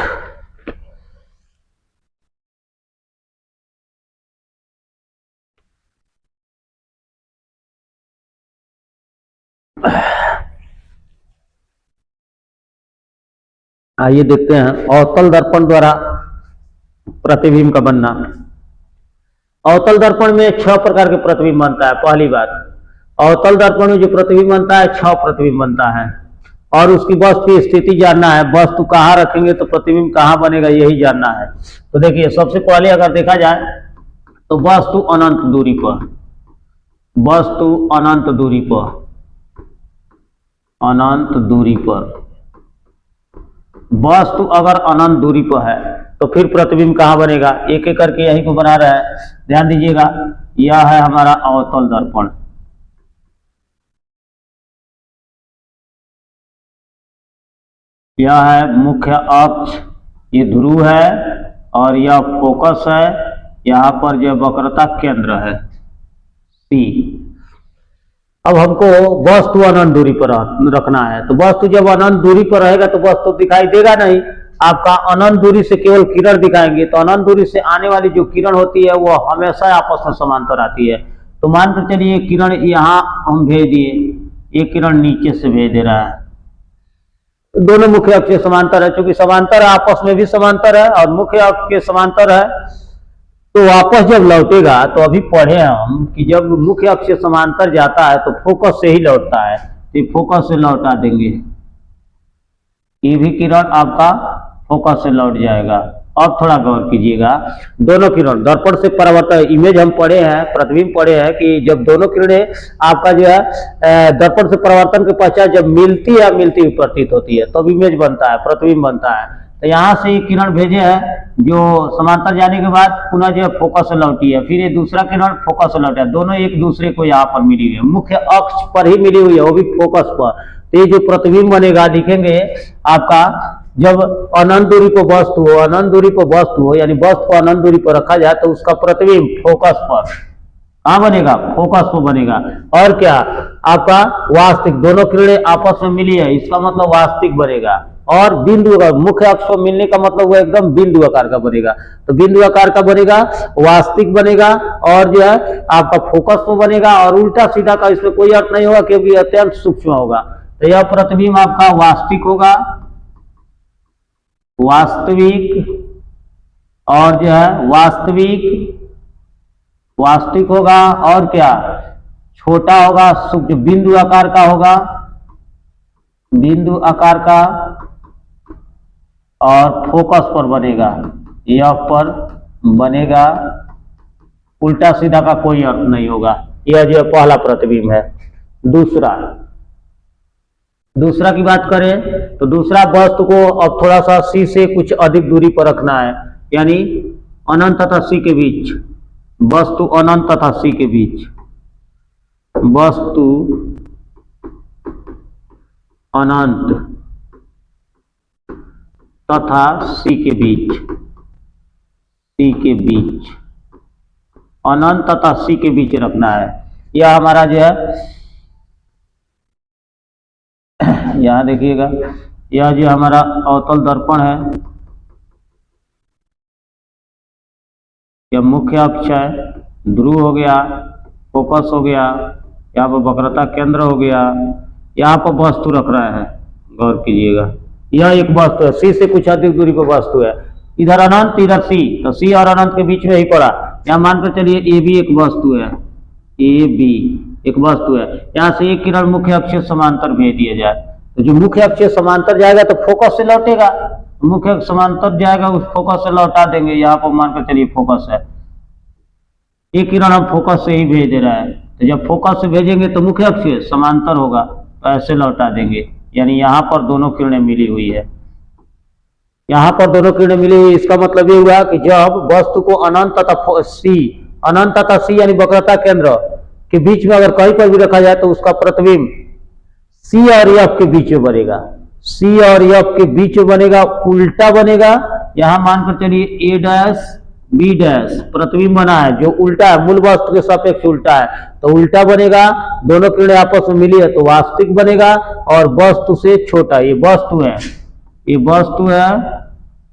आइए देखते हैं अवतल दर्पण द्वारा प्रतिबिंब का बनना। अवतल दर्पण में 6 प्रकार के प्रतिबिंब बनता है। पहली बात, अवतल दर्पण में जो प्रतिबिंब बनता है 6 प्रतिबिंब बनता है और उसकी वस्तु की स्थिति जानना है। वस्तु कहाँ रखेंगे तो प्रतिबिंब कहाँ बनेगा यही जानना है। तो देखिए सबसे पहले अगर देखा जाए तो वस्तु अनंत दूरी पर, वस्तु अनंत दूरी पर, अनंत दूरी पर, वस्तु अगर अनंत दूरी पर है तो फिर प्रतिबिंब कहाँ बनेगा? एक एक करके यही को बना रहा है, ध्यान दीजिएगा। यह है हमारा अवतल दर्पण, यह है मुख्य अक्ष, ये ध्रुव है और यह फोकस है। यहाँ पर जो वक्रता केंद्र है सी। अब हमको वस्तु अनंत दूरी पर रखना है, तो वस्तु जब अनंत दूरी पर रहेगा तो वस्तु दिखाई देगा नहीं। आपका अनंत दूरी से केवल किरण दिखाएंगे, तो अनंत दूरी से आने वाली जो किरण होती है वो हमेशा आपस में समांतर आती है। तो मान कर चलिए किरण यहाँ हम भेज दिए, ये किरण नीचे से भेज दे रहा है, दोनों मुख्य अक्ष समांतर है। चूंकि समांतर आपस में भी समांतर है और मुख्य अक्ष के समांतर है, तो वापस जब लौटेगा तो अभी पढ़े हम कि जब मुख्य अक्ष से समांतर जाता है तो फोकस से ही लौटता है, तो फोकस से लौटा देंगे। ये भी किरण आपका फोकस से लौट जाएगा। अब थोड़ा गौर कीजिएगा, दोनों किरण दर्पण से परावर्तन, इमेज हम पढ़े हैं, प्रतिबिंब पढ़े हैं कि जब दोनों किरणें आपका जो है दर्पण से परावर्तन के पश्चात जब मिलती हुई प्रतीत होती है तब इमेज बनता है, प्रतिबिंब बनता है। तो यहाँ से किरण भेजे है जो समांतर जाने के बाद पुनः जो फोकस से लौटी है, फिर ये दूसरा किरण फोकस से लौटा है, दोनों एक दूसरे को यहाँ पर मिली हुई है, मुख्य अक्ष पर ही मिली हुई है, वो भी फोकस पर। तो ये जो प्रतिबिंब बनेगा लिखेंगे आपका, जब अनंत दूरी पर वस्तु हो, अनंत दूरी पर वस्तु हो, यानी वस्तु को अनंत दूरी पर रखा जाए तो उसका प्रतिबिंब फोकस पर कहाँ बनेगा? फोकस पर बनेगा। और क्या आपका वास्तविक, दोनों किरणें आपस में मिली है, इसका मतलब वास्तविक बनेगा। और बिंदु का मुख्य अक्ष पर मिलने का मतलब वो एकदम बिंदु आकार का बनेगा, तो बिंदु आकार का बनेगा, वास्तविक बनेगा और जो है आपका फोकस पर बनेगा। और उल्टा सीधा का इसमें कोई अर्थ नहीं होगा क्योंकि अत्यंत सूक्ष्म होगा। तो यह प्रतिबिंब आपका वास्तविक होगा, वास्तविक, और जो है वास्तविक होगा। और क्या छोटा होगा, जो बिंदु आकार का होगा, बिंदु आकार का, और फोकस पर बनेगा, एफ पर बनेगा, उल्टा सीधा का कोई अर्थ नहीं होगा। यह जो पहला प्रतिबिंब है। दूसरा की बात करें तो दूसरा वस्तु को अब थोड़ा सा सी से कुछ अधिक दूरी पर रखना है, यानी अनंत तथा सी के बीच, वस्तु अनंत तथा सी के बीच, वस्तु अनंत तथा सी के बीच, अनंत तथा सी के बीच रखना है। यह हमारा जो है, यहां देखिएगा, यह जो हमारा अवतल दर्पण है, यह मुख्य अक्ष है, ध्रुव हो गया, फोकस हो गया, यहाँ पर वक्रता केंद्र हो गया, यहाँ पर वस्तु रख रहा है, गौर कीजिएगा। यह एक वस्तु है, सी से कुछ अधिक दूरी पर वस्तु है, इधर अनंत इधर सी, तो सी और अनंत के बीच में ही पड़ा। यहाँ मानकर चलिए ए भी एक वस्तु है, ए बी एक वस्तु है। यहाँ से एक किरण मुख्य अक्ष से समांतर भेज दिया जाए, तो जो मुख्य अक्ष से समांतर जाएगा तो फोकस से लौटेगा, मुख्य अक्ष समांतर जाएगा, उस फोकस से लौटा देंगे। यहाँ पर मानकर चलिए फोकस है, एक किरण हम फोकस से ही भेज दे रहा है, तो जब फोकस से भेजेंगे तो मुख्य अक्ष से समांतर होगा, तो ऐसे लौटा देंगे। यानी यहाँ पर दोनों किरणें मिली हुई है, यहाँ पर दोनों किरणें मिली हुई। इसका मतलब ये हुआ कि जब वस्तु को अनंत तथा सी यानी वक्रता केंद्र के बीच में अगर कहीं पर भी रखा जाए तो उसका प्रतिबिंब सी और एफ के बीच में बनेगा, सी और एफ के बीच में बनेगा, उल्टा बनेगा। यहां मानकर चलिए ए डैश बी डैश प्रतिबिंब बना है, जो उल्टा है, मूल वस्तु के सापेक्ष उल्टा है, तो उल्टा बनेगा। दोनों किरणें आपस में मिली है तो वास्तविक बनेगा, और वस्तु से छोटा, ये वस्तु है, ये वस्तु है,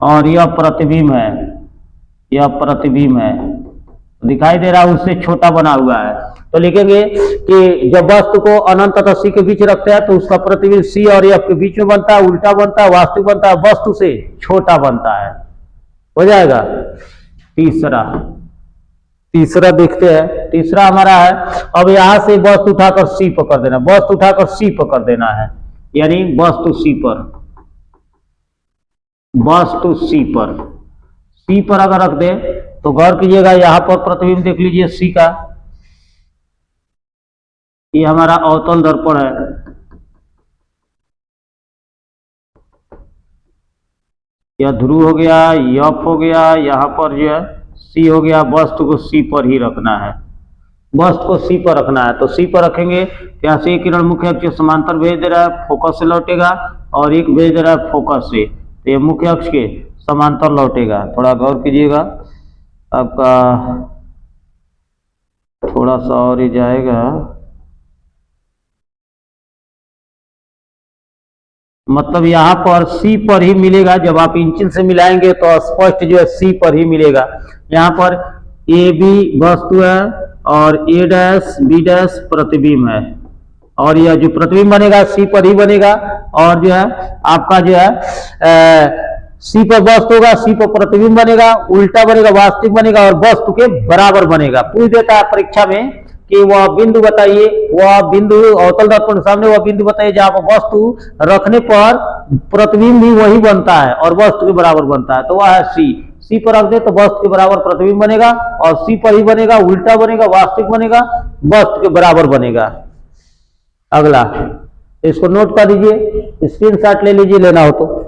और यह प्रतिबिंब है, यह प्रतिबिंब है, दिखाई दे रहा है, उससे छोटा बना हुआ है। तो लिखेंगे कि जब वस्तु को अनंत तथा सी के बीच रखते हैं तो उसका प्रतिबिंब सी और एफ के बीच में बनता है, उल्टा बनता है, वास्तविक बनता है, वस्तु से छोटा बनता है। हो जाएगा। तीसरा देखते हैं। तीसरा हमारा है, अब यहां से वस्तु उठाकर सी पकड़ देना, वस्तु उठाकर सी पकड़ देना है, यानी वस्तु सी पर, वस्तु सी पर अगर रख दे तो गौर कीजिएगा, यहां पर प्रतिबिंब देख लीजिए सी का, ये हमारा अवतल दर्पण है, यह ध्रुव हो गया, यफ हो गया, यहाँ पर जो है सी हो गया। वस्तु को सी पर ही रखना है, वस्तु को सी पर रखना है, तो सी पर रखेंगे। यहाँ से एक किरण मुख्य अक्ष समांतर भेज दे रहा है, फोकस से लौटेगा, और एक भेज दे रहा है फोकस से, तो ये मुख्य अक्ष के समांतर लौटेगा। थोड़ा गौर कीजिएगा, आपका थोड़ा सा और ही जाएगा, मतलब यहाँ पर सी पर ही मिलेगा। जब आप इंचिन से मिलाएंगे तो स्पष्ट जो है सी पर ही मिलेगा। यहाँ पर ए बी वस्तु है और ए डैश बी डैश प्रतिबिंब है, और यह जो प्रतिबिंब बनेगा सी पर ही बनेगा, और जो है आपका जो है सी पर वस्तु होगा, सी पर प्रतिबिंब बनेगा, उल्टा बनेगा, वास्तविक बनेगा, और वस्तु के बराबर बनेगा। पूछ देता है परीक्षा में कि वह बिंदु बताइए, वह बिंदु अवतल दर्पण सामने वह बिंदु बताइए जहां पर वस्तु रखने पर प्रतिबिंब भी वही बनता है और वस्तु के बराबर बनता है, तो वह है सी। सी पर रख दे तो वस्तु के बराबर प्रतिबिंब बनेगा, और सी पर ही बनेगा, उल्टा बनेगा, वास्तविक बनेगा, वस्तु के बराबर बनेगा। अगला इसको नोट कर दीजिए, स्क्रीनशॉट ले लीजिए, लेना हो तो।